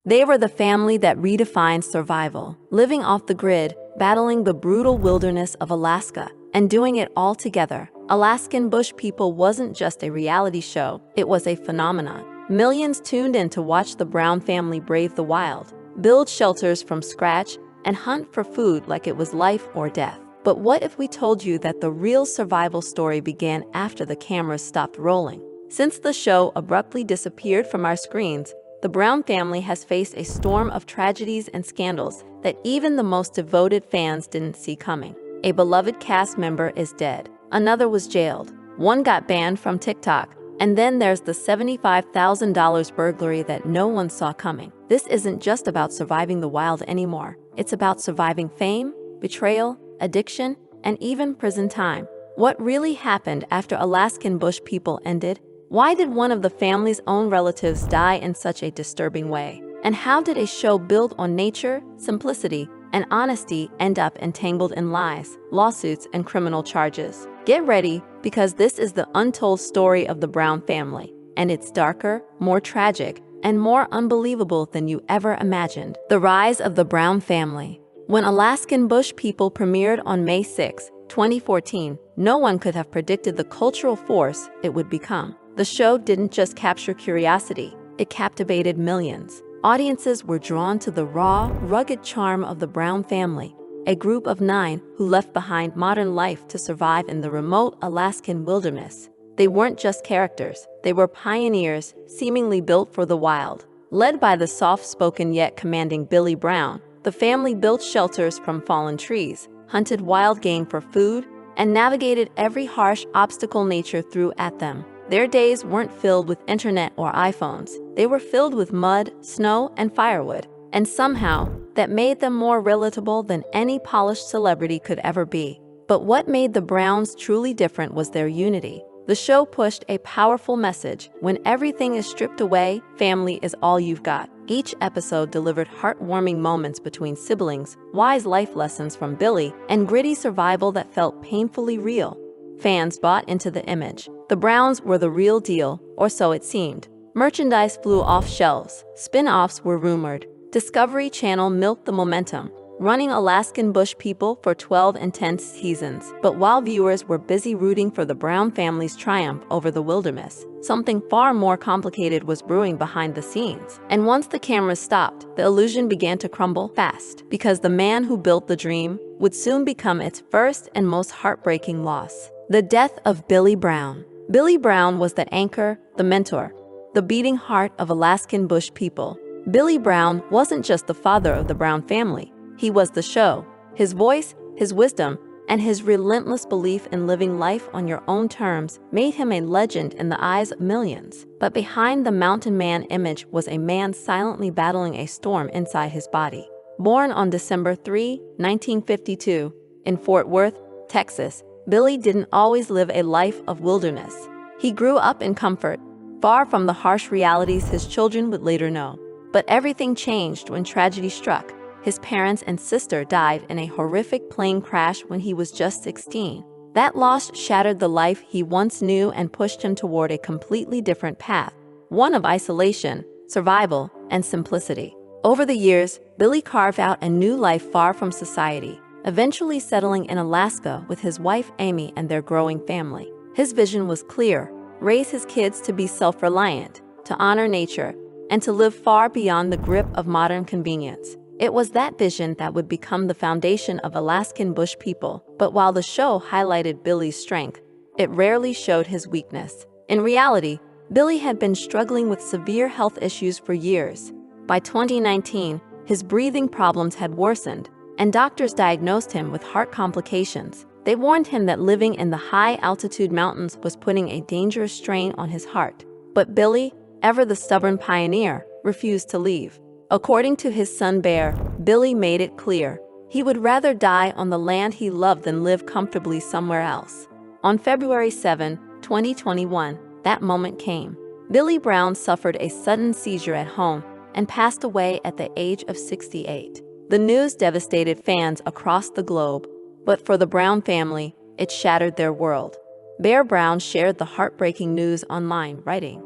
They were the family that redefined survival, living off the grid, battling the brutal wilderness of Alaska, and doing it all together. Alaskan Bush People wasn't just a reality show, it was a phenomenon. Millions tuned in to watch the Brown family brave the wild, build shelters from scratch, and hunt for food like it was life or death. But what if we told you that the real survival story began after the cameras stopped rolling? Since the show abruptly disappeared from our screens, the Brown family has faced a storm of tragedies and scandals that even the most devoted fans didn't see coming. A beloved cast member is dead. Another was jailed. One got banned from TikTok. And then there's the $75,000 burglary that no one saw coming. This isn't just about surviving the wild anymore. It's about surviving fame, betrayal, addiction, and even prison time. What really happened after Alaskan Bush People ended? Why did one of the family's own relatives die in such a disturbing way? And how did a show built on nature, simplicity, and honesty end up entangled in lies, lawsuits, and criminal charges? Get ready, because this is the untold story of the Brown family, and it's darker, more tragic, and more unbelievable than you ever imagined. The rise of the Brown family. When Alaskan Bush People premiered on May 6, 2014, no one could have predicted the cultural force it would become. The show didn't just capture curiosity, it captivated millions. Audiences were drawn to the raw, rugged charm of the Brown family, a group of 9 who left behind modern life to survive in the remote Alaskan wilderness. They weren't just characters, they were pioneers, seemingly built for the wild. Led by the soft-spoken yet commanding Billy Brown, the family built shelters from fallen trees, hunted wild game for food, and navigated every harsh obstacle nature threw at them. Their days weren't filled with internet or iPhones. They were filled with mud, snow, and firewood. And somehow, that made them more relatable than any polished celebrity could ever be. But what made the Browns truly different was their unity. The show pushed a powerful message: when everything is stripped away, family is all you've got. Each episode delivered heartwarming moments between siblings, wise life lessons from Billy, and gritty survival that felt painfully real. Fans bought into the image. The Browns were the real deal, or so it seemed. Merchandise flew off shelves. Spin-offs were rumored. Discovery Channel milked the momentum, running Alaskan Bush People for 12 intense seasons. But while viewers were busy rooting for the Brown family's triumph over the wilderness, something far more complicated was brewing behind the scenes. And once the cameras stopped, the illusion began to crumble fast, because the man who built the dream would soon become its first and most heartbreaking loss. The death of Billy Brown. Billy Brown was the anchor, the mentor, the beating heart of Alaskan Bush People. Billy Brown wasn't just the father of the Brown family. He was the show. His voice, his wisdom, and his relentless belief in living life on your own terms made him a legend in the eyes of millions. But behind the mountain man image was a man silently battling a storm inside his body. Born on December 3, 1952, in Fort Worth, Texas, Billy didn't always live a life of wilderness. He grew up in comfort, far from the harsh realities his children would later know. But everything changed when tragedy struck. His parents and sister died in a horrific plane crash when he was just 16. That loss shattered the life he once knew and pushed him toward a completely different path, one of isolation, survival, and simplicity. Over the years, Billy carved out a new life far from society, eventually settling in Alaska with his wife Amy and their growing family. His vision was clear: raise his kids to be self-reliant, to honor nature, and to live far beyond the grip of modern convenience. It was that vision that would become the foundation of Alaskan Bush People. But while the show highlighted Billy's strength, it rarely showed his weakness. In reality, Billy had been struggling with severe health issues for years. By 2019, his breathing problems had worsened, and doctors diagnosed him with heart complications. They warned him that living in the high-altitude mountains was putting a dangerous strain on his heart. But Billy, ever the stubborn pioneer, refused to leave. According to his son Bear, Billy made it clear he would rather die on the land he loved than live comfortably somewhere else. On February 7, 2021, that moment came. Billy Brown suffered a sudden seizure at home and passed away at the age of 68. The news devastated fans across the globe, but for the Brown family, it shattered their world. Bear Brown shared the heartbreaking news online, writing,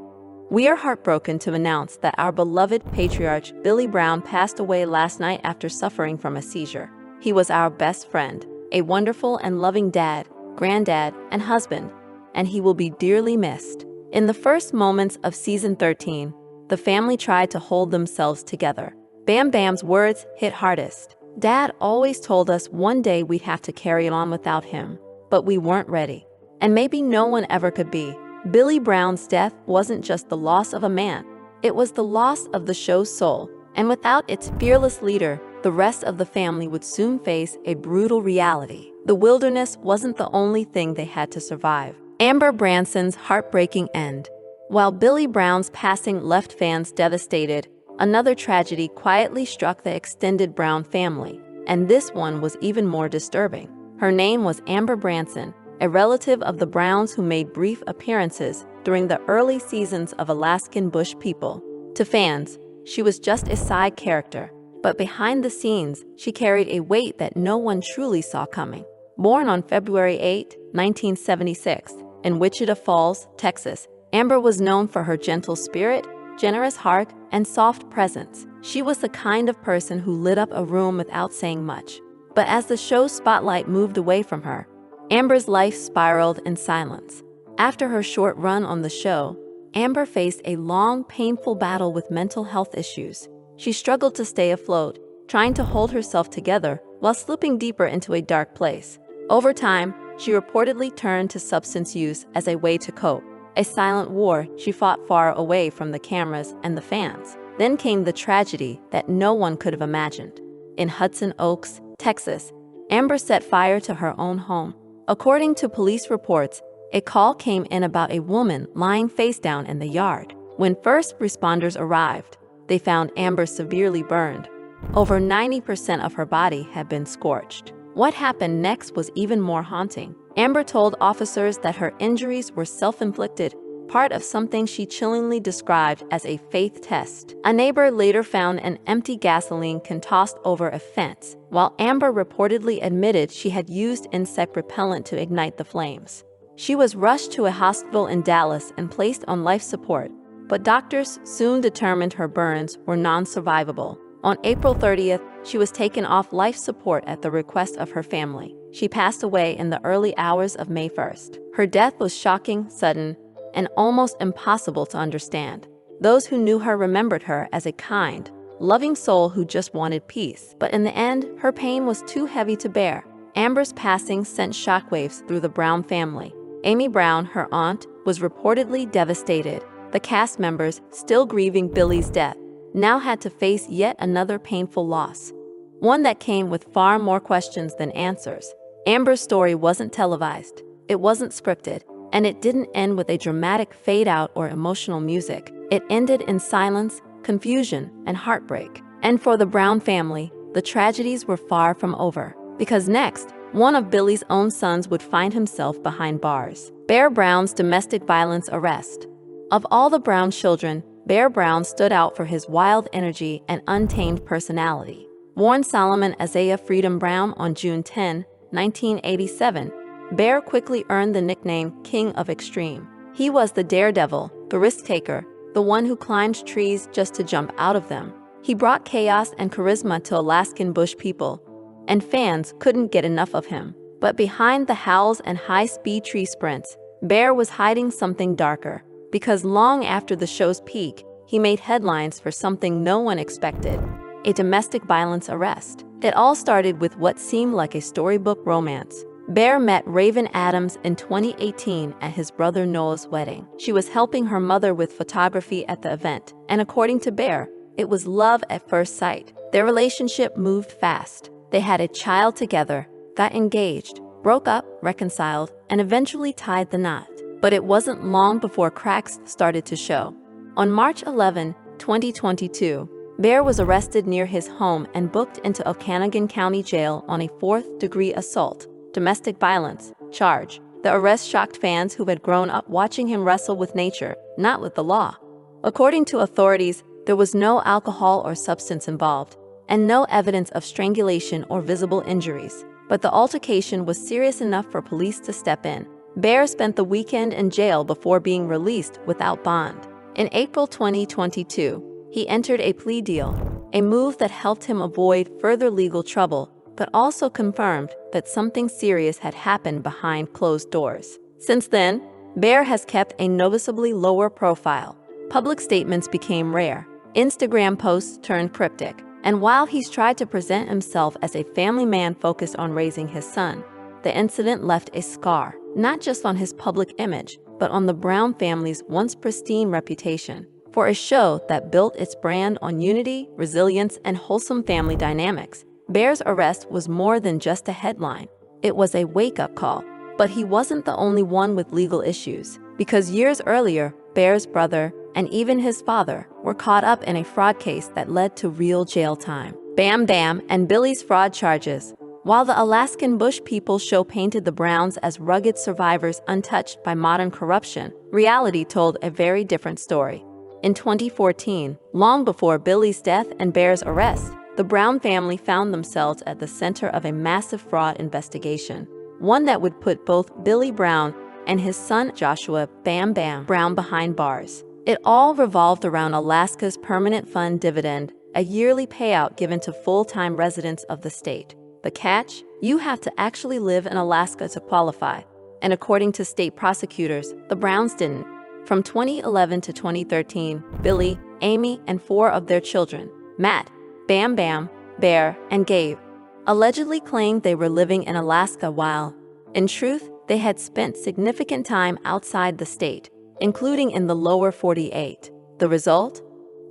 We are heartbroken to announce that our beloved patriarch Billy Brown passed away last night after suffering from a seizure. He was our best friend, a wonderful and loving dad, granddad, and husband, and he will be dearly missed. In the first moments of season 13, the family tried to hold themselves together. Bam Bam's words hit hardest. Dad always told us one day we'd have to carry on without him, but we weren't ready. And maybe no one ever could be. Billy Brown's death wasn't just the loss of a man, it was the loss of the show's soul. And without its fearless leader, the rest of the family would soon face a brutal reality. The wilderness wasn't the only thing they had to survive. Amber Branson's heartbreaking end. While Billy Brown's passing left fans devastated, another tragedy quietly struck the extended Brown family, and this one was even more disturbing. Her name was Amber Branson, a relative of the Browns who made brief appearances during the early seasons of Alaskan Bush People. To fans, she was just a side character, but behind the scenes, she carried a weight that no one truly saw coming. Born on February 8, 1976, in Wichita Falls, Texas, Amber was known for her gentle spirit, generous heart, and soft presence. She was the kind of person who lit up a room without saying much. But as the show's spotlight moved away from her, Amber's life spiraled in silence. After her short run on the show, Amber faced a long, painful battle with mental health issues. She struggled to stay afloat, trying to hold herself together while slipping deeper into a dark place. Over time, she reportedly turned to substance use as a way to cope, a silent war she fought far away from the cameras and the fans. Then came the tragedy that no one could have imagined. In Hudson Oaks, Texas, Amber set fire to her own home. According to police reports, a call came in about a woman lying face down in the yard. When first responders arrived, they found Amber severely burned. Over 90% of her body had been scorched. What happened next was even more haunting. Amber told officers that her injuries were self-inflicted, part of something she chillingly described as a faith test. A neighbor later found an empty gasoline can tossed over a fence, while Amber reportedly admitted she had used insect repellent to ignite the flames. She was rushed to a hospital in Dallas and placed on life support, but doctors soon determined her burns were non-survivable. On April 30th, she was taken off life support at the request of her family. She passed away in the early hours of May 1st. Her death was shocking, sudden, and almost impossible to understand. Those who knew her remembered her as a kind, loving soul who just wanted peace. But in the end, her pain was too heavy to bear. Amber's passing sent shockwaves through the Brown family. Amy Brown, her aunt, was reportedly devastated. The cast members, still grieving Billy's death, now had to face yet another painful loss, one that came with far more questions than answers. Amber's story wasn't televised, it wasn't scripted, and it didn't end with a dramatic fade-out or emotional music. It ended in silence, confusion, and heartbreak. And for the Brown family, the tragedies were far from over, because next, one of Billy's own sons would find himself behind bars. Bear Brown's domestic violence arrest. Of all the Brown children, Bear Brown stood out for his wild energy and untamed personality. Born Solomon Isaiah Freedom Brown on June 10, 1987, Bear quickly earned the nickname King of Extreme. He was the daredevil, the risk-taker, the one who climbed trees just to jump out of them. He brought chaos and charisma to Alaskan Bush people, and fans couldn't get enough of him. But behind the howls and high-speed tree sprints, Bear was hiding something darker. Because long after the show's peak, he made headlines for something no one expected: a domestic violence arrest. It all started with what seemed like a storybook romance. Bear met Raven Adams in 2018 at his brother Noah's wedding. She was helping her mother with photography at the event, and according to Bear, it was love at first sight. Their relationship moved fast. They had a child together, got engaged, broke up, reconciled, and eventually tied the knot. But it wasn't long before cracks started to show. On March 11, 2022, Bear was arrested near his home and booked into Okanogan County Jail on a fourth-degree assault, domestic violence, charge. The arrest shocked fans who had grown up watching him wrestle with nature, not with the law. According to authorities, there was no alcohol or substance involved, and no evidence of strangulation or visible injuries. But the altercation was serious enough for police to step in. Bear spent the weekend in jail before being released without bond. In April 2022, he entered a plea deal, a move that helped him avoid further legal trouble, but also confirmed that something serious had happened behind closed doors. Since then, Bear has kept a noticeably lower profile. Public statements became rare, Instagram posts turned cryptic, and while he's tried to present himself as a family man focused on raising his son, the incident left a scar, not just on his public image, but on the Brown family's once pristine reputation. For a show that built its brand on unity, resilience, and wholesome family dynamics, Bear's arrest was more than just a headline. It was a wake-up call. But he wasn't the only one with legal issues, because years earlier, Bear's brother and even his father were caught up in a fraud case that led to real jail time. Bam Bam and Billy's fraud charges. While the Alaskan Bush People show painted the Browns as rugged survivors untouched by modern corruption, reality told a very different story. In 2014, long before Billy's death and Bear's arrest, the Brown family found themselves at the center of a massive fraud investigation, one that would put both Billy Brown and his son Joshua Bam Bam Brown behind bars. It all revolved around Alaska's Permanent Fund dividend, a yearly payout given to full-time residents of the state. The catch? You have to actually live in Alaska to qualify. And according to state prosecutors, the Browns didn't. From 2011 to 2013, Billy, Amy, and 4 of their children, Matt, Bam Bam, Bear, and Gabe, allegedly claimed they were living in Alaska while, in truth, they had spent significant time outside the state, including in the lower 48. The result?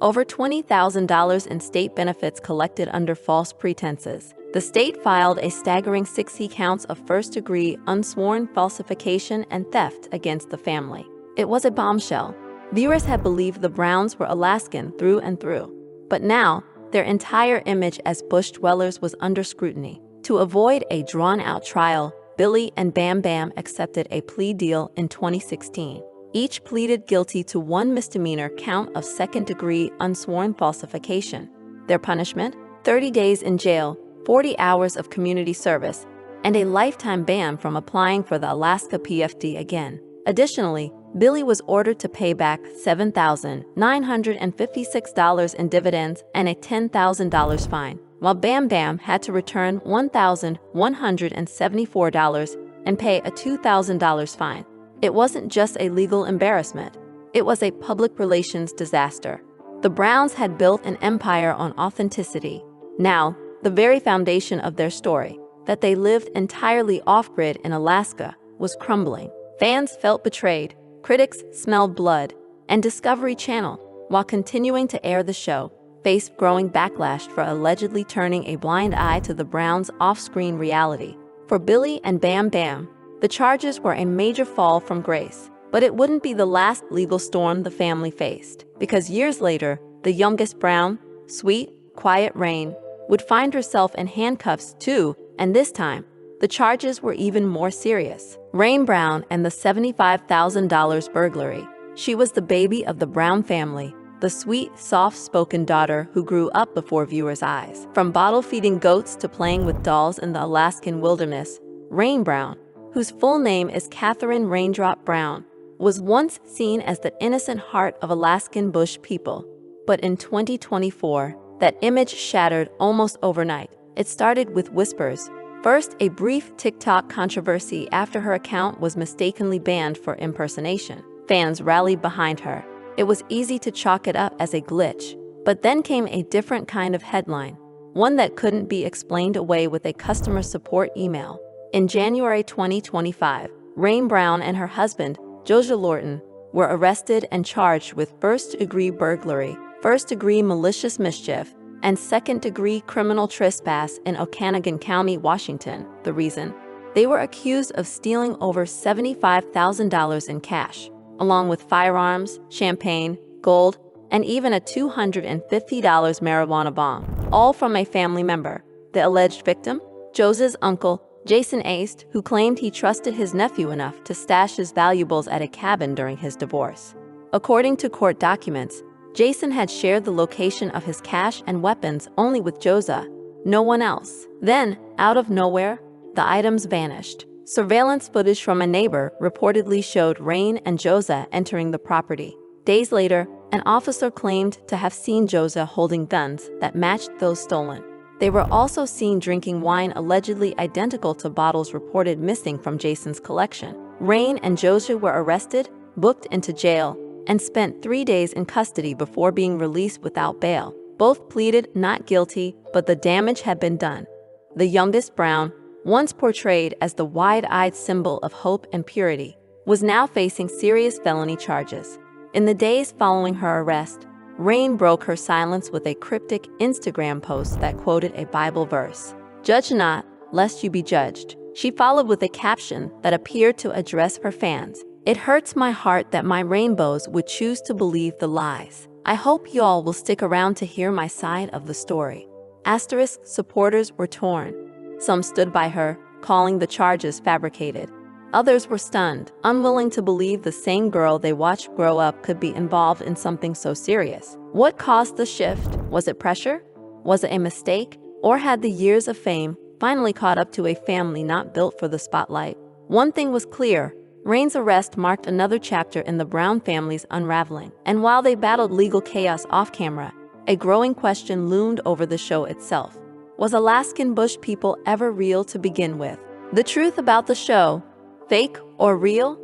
Over $20,000 in state benefits collected under false pretenses. The state filed a staggering 60 counts of first-degree unsworn falsification and theft against the family. It was a bombshell. Viewers had believed the Browns were Alaskan through and through. But now, their entire image as bush dwellers was under scrutiny. To avoid a drawn-out trial, Billy and Bam Bam accepted a plea deal in 2016. Each pleaded guilty to one misdemeanor count of second-degree unsworn falsification. Their punishment? 30 days in jail, 40 hours of community service, and a lifetime ban from applying for the Alaska PFD again. Additionally, Billy was ordered to pay back $7,956 in dividends and a $10,000 fine, while Bam Bam had to return $1,174 and pay a $2,000 fine. It wasn't just a legal embarrassment. It was a public relations disaster. The Browns had built an empire on authenticity. Now, the very foundation of their story, that they lived entirely off-grid in Alaska, was crumbling. Fans felt betrayed, critics smelled blood, and Discovery Channel, while continuing to air the show, faced growing backlash for allegedly turning a blind eye to the Browns' off-screen reality. For Billy and Bam Bam, the charges were a major fall from grace. But it wouldn't be the last legal storm the family faced, because years later, the youngest Brown, Sweet, Quiet Rain, would find herself in handcuffs too, and this time, the charges were even more serious. Rain Brown and the $75,000 burglary. She was the baby of the Brown family, the sweet, soft-spoken daughter who grew up before viewers' eyes. From bottle-feeding goats to playing with dolls in the Alaskan wilderness, Rain Brown, whose full name is Catherine Raindrop Brown, was once seen as the innocent heart of Alaskan Bush people. But in 2024, that image shattered almost overnight. It started with whispers. First, a brief TikTok controversy after her account was mistakenly banned for impersonation. Fans rallied behind her. It was easy to chalk it up as a glitch. But then came a different kind of headline, one that couldn't be explained away with a customer support email. In January 2025, Rain Brown and her husband, Josiah Lorton, were arrested and charged with first-degree burglary, first-degree malicious mischief, and second-degree criminal trespass in Okanogan County, Washington. The reason? They were accused of stealing over $75,000 in cash, along with firearms, champagne, gold, and even a $250 marijuana bong, all from a family member. The alleged victim? Josiah's uncle, Jason Aist, who claimed he trusted his nephew enough to stash his valuables at a cabin during his divorce. According to court documents, Jason had shared the location of his cash and weapons only with Josiah, no one else. Then, out of nowhere, the items vanished. Surveillance footage from a neighbor reportedly showed Rain and Josiah entering the property. Days later, an officer claimed to have seen Josiah holding guns that matched those stolen. They were also seen drinking wine allegedly identical to bottles reported missing from Jason's collection. Rain and Josiah were arrested, booked into jail, and spent 3 days in custody before being released without bail. Both pleaded not guilty, but the damage had been done. The youngest, Brown, once portrayed as the wide-eyed symbol of hope and purity, was now facing serious felony charges. In the days following her arrest, Rain broke her silence with a cryptic Instagram post that quoted a Bible verse. "Judge not, lest you be judged." She followed with a caption that appeared to address her fans. "It hurts my heart that my rainbows would choose to believe the lies. I hope y'all will stick around to hear my side of the story." Asterisk supporters were torn. Some stood by her, calling the charges fabricated. Others were stunned, unwilling to believe the same girl they watched grow up could be involved in something so serious. What caused the shift? Was it pressure? Was it a mistake? Or had the years of fame finally caught up to a family not built for the spotlight? One thing was clear: Rain's arrest marked another chapter in the Brown family's unraveling. And while they battled legal chaos off camera, a growing question loomed over the show itself. Was Alaskan Bush people ever real to begin with? The truth about the show, fake or real?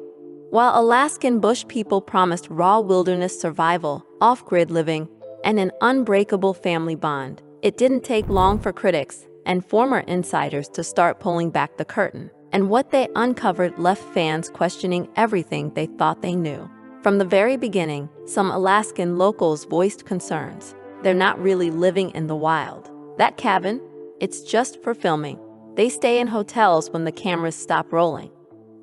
While Alaskan Bush people promised raw wilderness survival, off-grid living, and an unbreakable family bond, it didn't take long for critics and former insiders to start pulling back the curtain. And what they uncovered left fans questioning everything they thought they knew. From the very beginning, some Alaskan locals voiced concerns. They're not really living in the wild. That cabin, it's just for filming. They stay in hotels when the cameras stop rolling.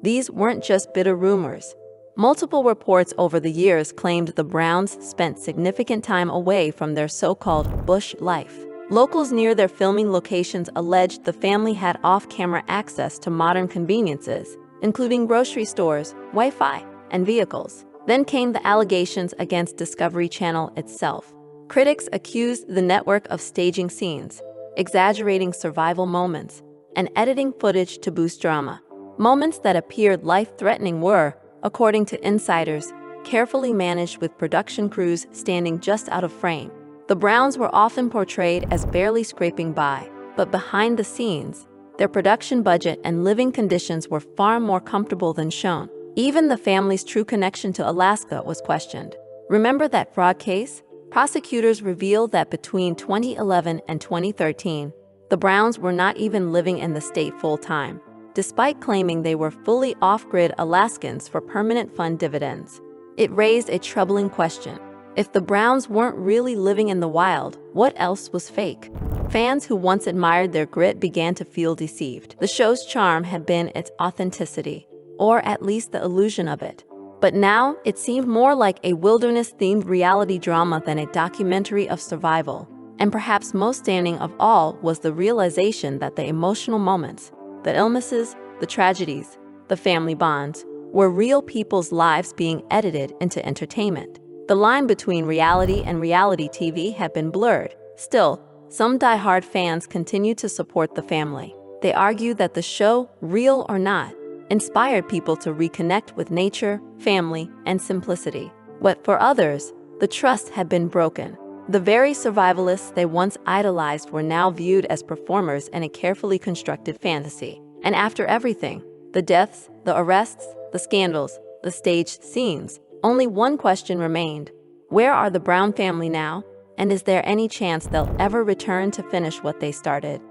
These weren't just bitter rumors. Multiple reports over the years claimed the Browns spent significant time away from their so-called bush life. Locals near their filming locations alleged the family had off-camera access to modern conveniences, including grocery stores, Wi-Fi, and vehicles. Then came the allegations against Discovery Channel itself. Critics accused the network of staging scenes, exaggerating survival moments, and editing footage to boost drama. Moments that appeared life-threatening were, according to insiders, carefully managed with production crews standing just out of frame. The Browns were often portrayed as barely scraping by, but behind the scenes, their production budget and living conditions were far more comfortable than shown. Even the family's true connection to Alaska was questioned. Remember that fraud case? Prosecutors revealed that between 2011 and 2013, the Browns were not even living in the state full-time, despite claiming they were fully off-grid Alaskans for permanent fund dividends. It raised a troubling question. If the Browns weren't really living in the wild, what else was fake? Fans who once admired their grit began to feel deceived. The show's charm had been its authenticity, or at least the illusion of it. But now, it seemed more like a wilderness-themed reality drama than a documentary of survival. And perhaps most damning of all was the realization that the emotional moments, the illnesses, the tragedies, the family bonds, were real people's lives being edited into entertainment. The line between reality and reality TV had been blurred. Still, some die-hard fans continue to support the family. They argue that the show, real or not, inspired people to reconnect with nature, family, and simplicity. But for others, the trust had been broken. The very survivalists they once idolized were now viewed as performers in a carefully constructed fantasy. And after everything, the deaths, the arrests, the scandals, the staged scenes, only one question remained. Where are the Brown family now? And is there any chance they'll ever return to finish what they started?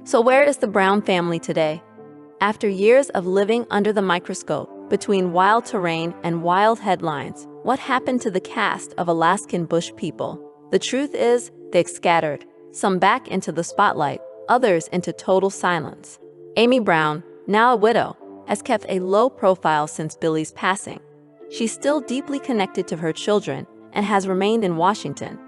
So where is the Brown family today? After years of living under the microscope, between wild terrain and wild headlines, what happened to the cast of Alaskan Bush people? The truth is, they scattered, some back into the spotlight, others into total silence. Amy Brown, now a widow, has kept a low profile since Billy's passing. She's still deeply connected to her children and has remained in Washington,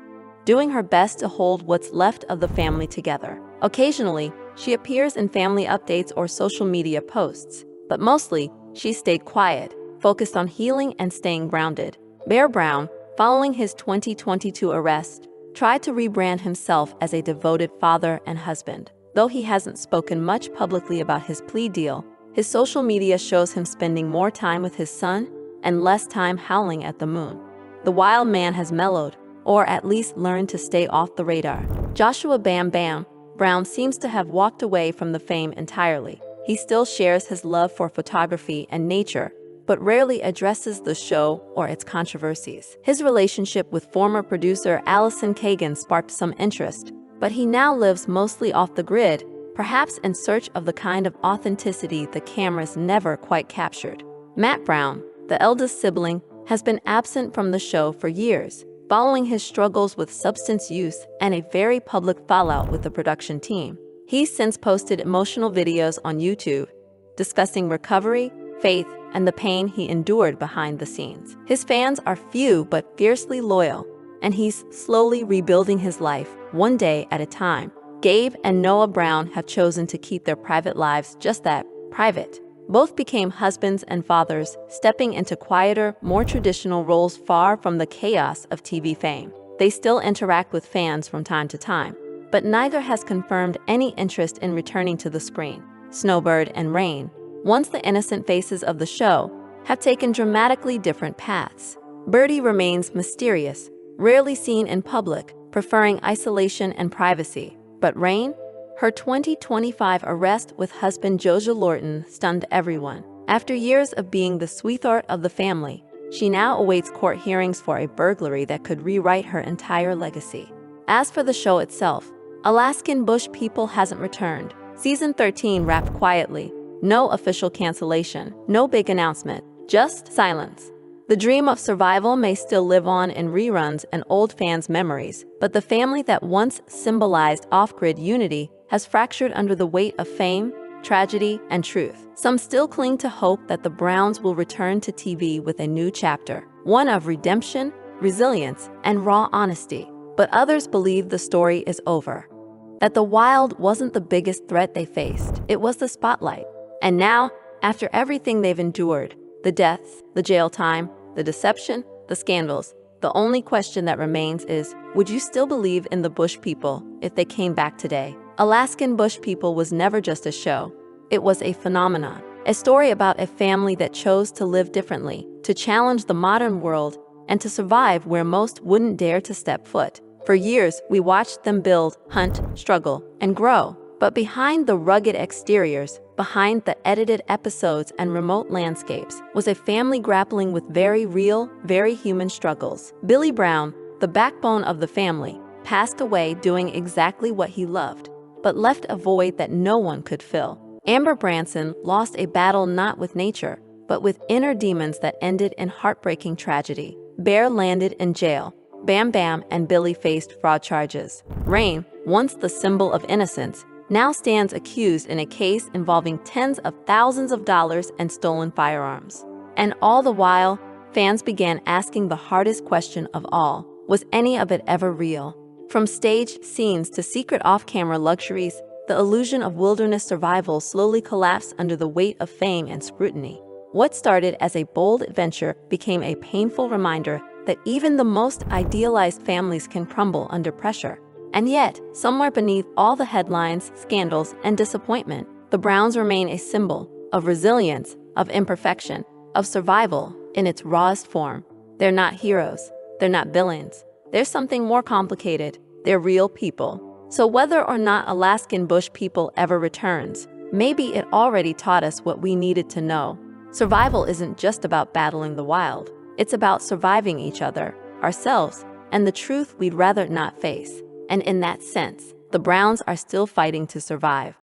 doing her best to hold what's left of the family together. Occasionally, she appears in family updates or social media posts, but mostly, she's stayed quiet, focused on healing and staying grounded. Bear Brown, following his 2022 arrest, tried to rebrand himself as a devoted father and husband. Though he hasn't spoken much publicly about his plea deal, his social media shows him spending more time with his son and less time howling at the moon. the wild man has mellowed, or at least learned to stay off the radar. Joshua Bam Bam Brown seems to have walked away from the fame entirely. He still shares his love for photography and nature, but rarely addresses the show or its controversies. His relationship with former producer Allison Kagan sparked some interest, but he now lives mostly off the grid, perhaps in search of the kind of authenticity the cameras never quite captured. Matt Brown, the eldest sibling, has been absent from the show for years, following his struggles with substance use and a very public fallout with the production team. He's since posted emotional videos on YouTube, discussing recovery, faith, and the pain he endured behind the scenes. His fans are few but fiercely loyal, and he's slowly rebuilding his life, one day at a time. Gabe and Noah Brown have chosen to keep their private lives just that, private. Both became husbands and fathers, stepping into quieter, more traditional roles far from the chaos of TV fame. They still interact with fans from time to time, but neither has confirmed any interest in returning to the screen. Snowbird and Rain, once the innocent faces of the show, have taken dramatically different paths. Birdie remains mysterious, rarely seen in public, preferring isolation and privacy. But Rain? Her 2025 arrest with husband Joja Lorton stunned everyone. After years of being the sweetheart of the family, she now awaits court hearings for a burglary that could rewrite her entire legacy. As for the show itself, Alaskan Bush People hasn't returned. Season 13 wrapped quietly. No official cancellation, no big announcement, just silence. The dream of survival may still live on in reruns and old fans' memories, but the family that once symbolized off-grid unity has fractured under the weight of fame, tragedy, and truth. Some still cling to hope that the Browns will return to TV with a new chapter, one of redemption, resilience, and raw honesty. But others believe the story is over, that the wild wasn't the biggest threat they faced, it was the spotlight. And now, after everything they've endured, the deaths, the jail time, the deception, the scandals, the only question that remains is, would you still believe in the Bush People if they came back today? Alaskan Bush People was never just a show. It was a phenomenon, a story about a family that chose to live differently, to challenge the modern world, and to survive where most wouldn't dare to step foot. For years, we watched them build, hunt, struggle, and grow. But behind the rugged exteriors, behind the edited episodes and remote landscapes, was a family grappling with very real, very human struggles. Billy Brown, the backbone of the family, passed away doing exactly what he loved, but left a void that no one could fill. Amber Branson lost a battle not with nature, but with inner demons that ended in heartbreaking tragedy. Bear landed in jail. Bam Bam and Billy faced fraud charges. Rain, once the symbol of innocence, now stands accused in a case involving tens of thousands of dollars and stolen firearms. And all the while, fans began asking the hardest question of all: was any of it ever real? From staged scenes to secret off-camera luxuries, the illusion of wilderness survival slowly collapsed under the weight of fame and scrutiny. What started as a bold adventure became a painful reminder that even the most idealized families can crumble under pressure. And yet, somewhere beneath all the headlines, scandals, and disappointment, the Browns remain a symbol of resilience, of imperfection, of survival in its rawest form. They're not heroes. They're not villains. They're something more complicated. They're real people. So whether or not Alaskan Bush People ever returns, maybe it already taught us what we needed to know. Survival isn't just about battling the wild. It's about surviving each other, ourselves, and the truth we'd rather not face. And in that sense, the Browns are still fighting to survive.